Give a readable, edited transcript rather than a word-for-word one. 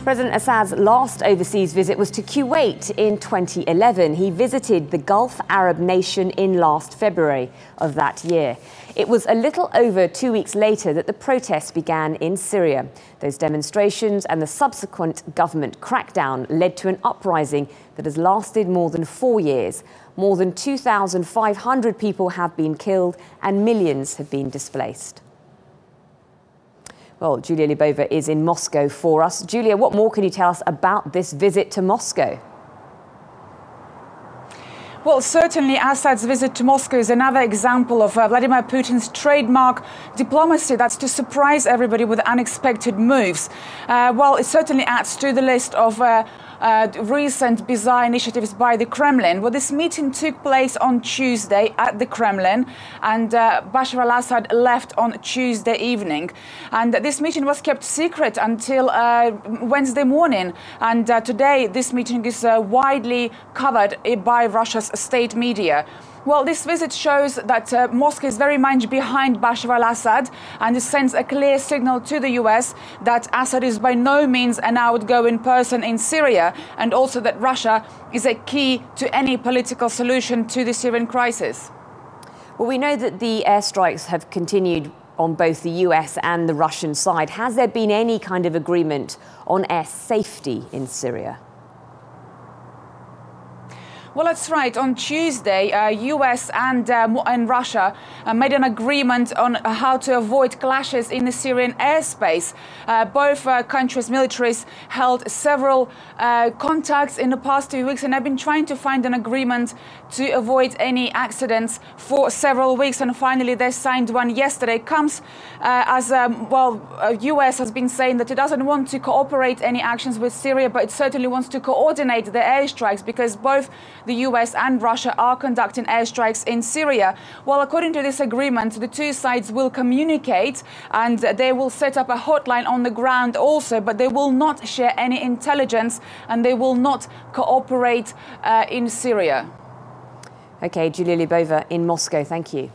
President Assad's last overseas visit was to Kuwait in 2011. He visited the Gulf Arab nation in last February of that year. It was a little over 2 weeks later that the protests began in Syria. Those demonstrations and the subsequent government crackdown led to an uprising that has lasted more than 4 years. More than 2,500 people have been killed and millions have been displaced. Well, Julia Libova is in Moscow for us. Julia, what more can you tell us about this visit to Moscow? Well, certainly Assad's visit to Moscow is another example of Vladimir Putin's trademark diplomacy. That's to surprise everybody with unexpected moves. Well, it certainly adds to the list of recent bizarre initiatives by the Kremlin. Well, this meeting took place on Tuesday at the Kremlin, and Bashar al-Assad left on Tuesday evening. And this meeting was kept secret until Wednesday morning. And today, this meeting is widely covered by Russia's state media. Well, this visit shows that Moscow is very much behind Bashar al-Assad, and it sends a clear signal to the US that Assad is by no means an outgoing person in Syria, and also that Russia is a key to any political solution to the Syrian crisis. Well, we know that the airstrikes have continued on both the US and the Russian side. Has there been any kind of agreement on air safety in Syria? Well, that's right. On Tuesday, US and Russia made an agreement on how to avoid clashes in the Syrian airspace. Both countries' militaries held several contacts in the past 2 weeks, and have been trying to find an agreement to avoid any accidents for several weeks. And finally, they signed one yesterday. It comes as, US has been saying that it doesn't want to cooperate any actions with Syria, but it certainly wants to coordinate the airstrikes, because both the US and Russia are conducting airstrikes in Syria. Well, according to this agreement, the two sides will communicate, and they will set up a hotline on the ground also, but they will not share any intelligence, and they will not cooperate in Syria. Okay, Julia Libova in Moscow, thank you.